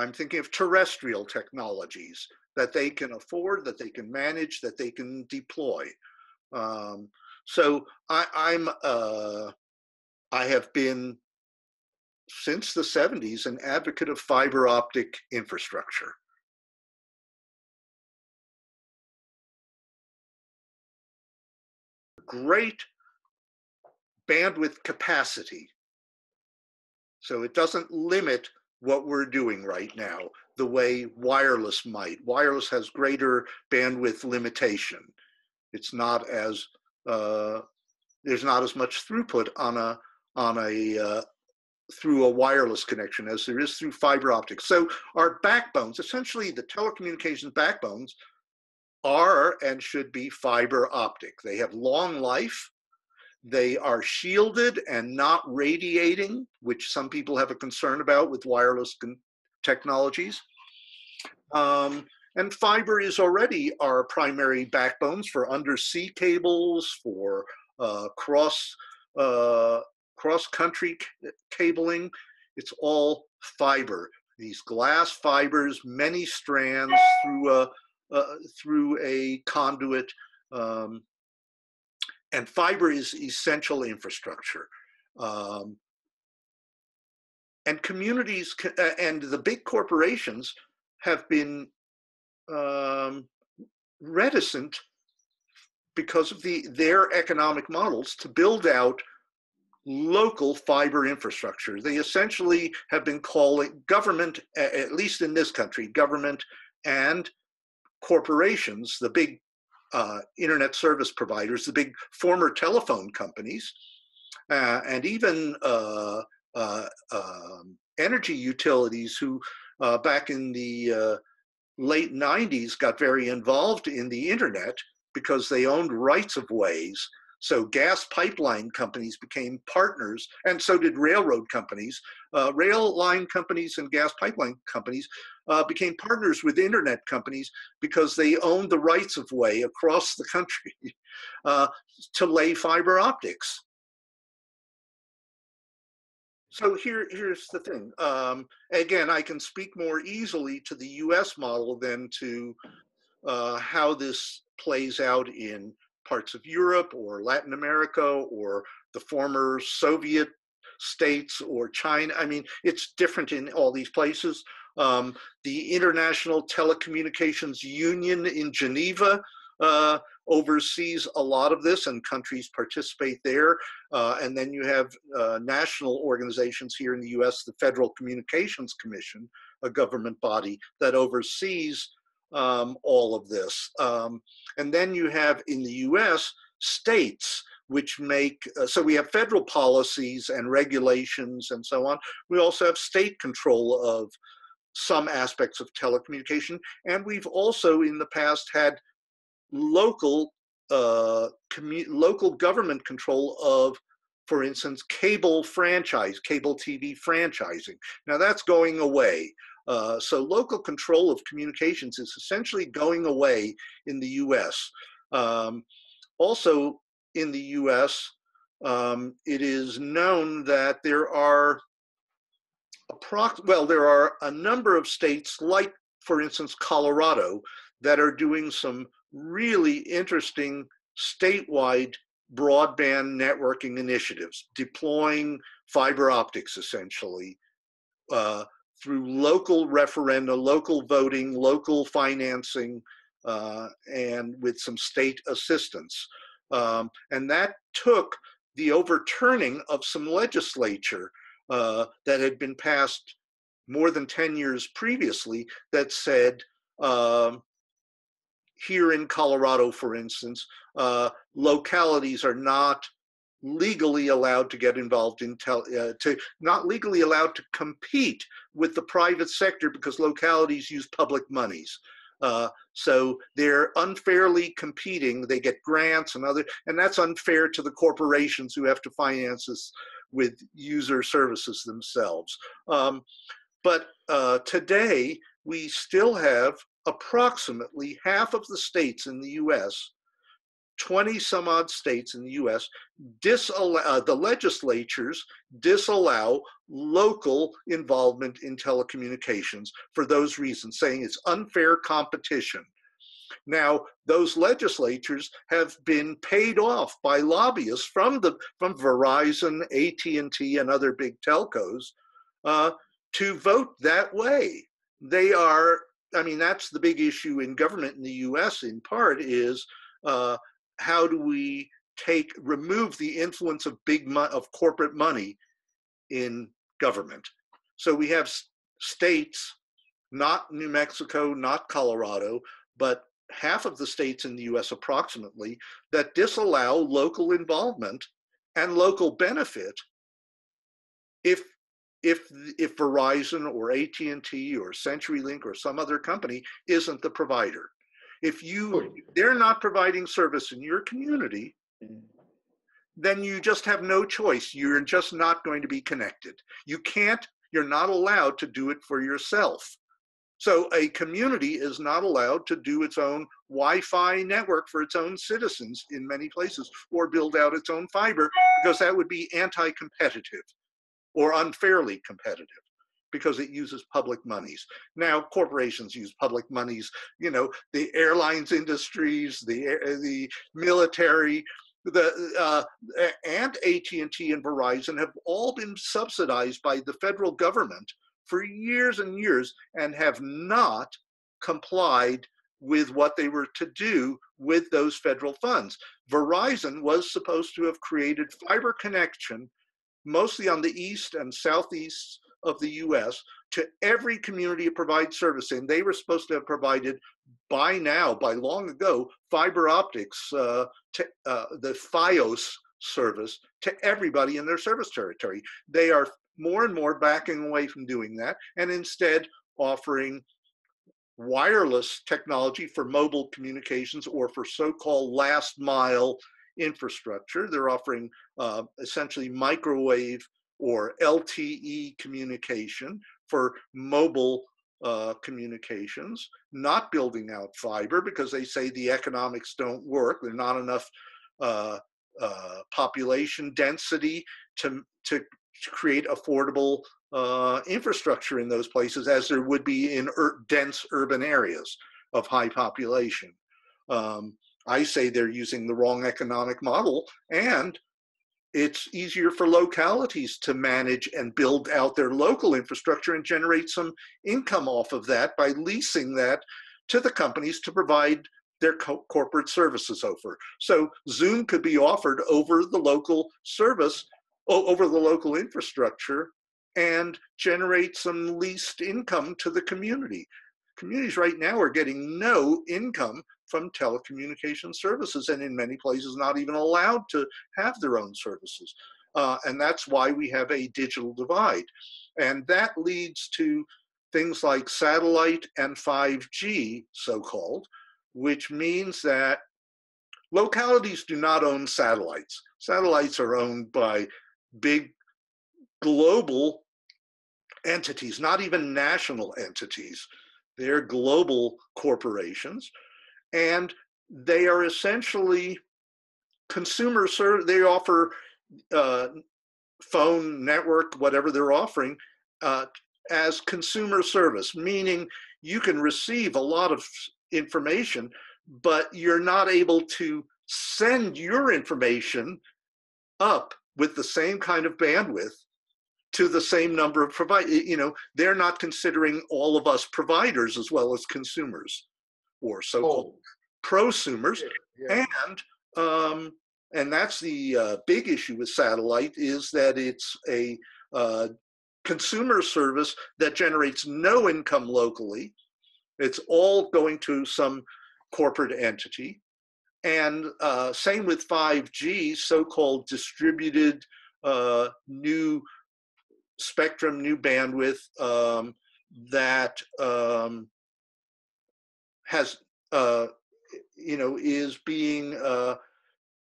I'm thinking of terrestrial technologies that they can afford, that they can manage, that they can deploy. So I have been, since the 70s, an advocate of fiber optic infrastructure. Great bandwidth capacity. So it doesn't limit what we're doing right now the way wireless might. Wireless has greater bandwidth limitation. It's not as, there's not as much throughput through a wireless connection as there is through fiber optics. So our backbones, essentially the telecommunications backbones, are and should be fiber optic. They have long life. They are shielded and not radiating, which some people have a concern about with wireless technologies. And fiber is already our primary backbones for undersea cables, for cross-country cabling. It's all fiber. These glass fibers, many strands through a conduit. And fiber is essential infrastructure. And communities and the big corporations have been reticent because of their economic models to build out local fiber infrastructure. They essentially have been calling government, at least in this country, government and corporations, the big internet service providers, the big former telephone companies, and even energy utilities who back in the late 90s got very involved in the internet because they owned rights of ways. So gas pipeline companies became partners, and so did railroad companies. Rail line companies and gas pipeline companies became partners with internet companies because they owned the rights of way across the country to lay fiber optics. So here's the thing. Again, I can speak more easily to the US model than to how this plays out in parts of Europe or Latin America or the former Soviet states or China. I mean, it's different in all these places. The International Telecommunications Union in Geneva oversees a lot of this, and countries participate there. And then you have national organizations here in the US, the Federal Communications Commission, a government body that oversees all of this. And then you have in the US states which make, so we have federal policies and regulations and so on. We also have state control of some aspects of telecommunication. And we've also in the past had local local government control of, for instance, cable TV franchising. Now that's going away. So local control of communications is essentially going away in the US. Also in the US, it is known that there are a number of states, like for instance Colorado, that are doing some really interesting statewide broadband networking initiatives, deploying fiber optics essentially through local referenda, local voting, local financing, and with some state assistance. And that took the overturning of some legislature that had been passed more than 10 years previously that said, here in Colorado, for instance, localities are not legally allowed to get involved in, not legally allowed to compete with the private sector because localities use public monies. So they're unfairly competing. They get grants and that's unfair to the corporations who have to finance this with user services themselves. But today, we still have approximately half of the states in the US 20 some odd states in the US the legislatures disallow local involvement in telecommunications for those reasons, saying it's unfair competition. Now, those legislatures have been paid off by lobbyists from Verizon, AT&T, and other big telcos to vote that way. They are, I mean, that's the big issue in government in the US in part is how do we remove the influence of of corporate money in government. So we have states, not New Mexico, not Colorado, but half of the states in the US approximately, that disallow local involvement and local benefit if Verizon or AT&T or CenturyLink or some other company isn't the provider. If they're not providing service in your community, then you just have no choice. You're just not going to be connected. You're not allowed to do it for yourself. So a community is not allowed to do its own Wi-Fi network for its own citizens in many places, or build out its own fiber, because that would be anti-competitive or unfairly competitive, because it uses public monies. Now, corporations use public monies, the airlines industries, the military, and AT&T and Verizon have all been subsidized by the federal government for years and years and have not complied with what they were to do with those federal funds. Verizon was supposed to have created fiber connection, mostly on the east and southeast of the US, to every community it provides service in. They were supposed to have provided by long ago, fiber optics, the FiOS service to everybody in their service territory. They are more and more backing away from doing that, and instead offering wireless technology for mobile communications or for so-called last mile infrastructure. They're offering essentially microwave or LTE communication for mobile communications, not building out fiber because they say the economics don't work. There's not enough population density to create affordable infrastructure in those places, as there would be in dense urban areas of high population. I say they're using the wrong economic model, and it's easier for localities to manage and build out their local infrastructure and generate some income off of that by leasing that to the companies to provide their corporate services over. So Zoom could be offered over the local service, over the local infrastructure, and generate some leased income to the community. Communities right now are getting no income from telecommunication services, and in many places not even allowed to have their own services. And that's why we have a digital divide. And that leads to things like satellite and 5G, so-called, which means that localities do not own satellites. Satellites are owned by big global entities, not even national entities. They're global corporations, and they are essentially consumer service. They offer phone network, whatever they're offering, as consumer service, meaning you can receive a lot of information, but you're not able to send your information up with the same kind of bandwidth to the same number of providers. They're not considering all of us providers as well as consumers, or so-called prosumers. Yeah. And that's the big issue with satellite, is that it's a consumer service that generates no income locally. It's all going to some corporate entity. And same with 5G, so-called distributed new spectrum, new bandwidth that has, is being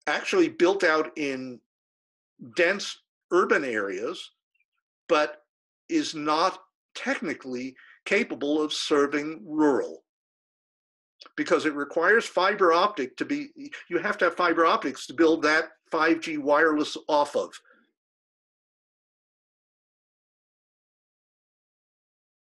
actually built out in dense urban areas, but is not technically capable of serving rural. because it requires fiber optic to be, you have to have fiber optics to build that 5G wireless off of.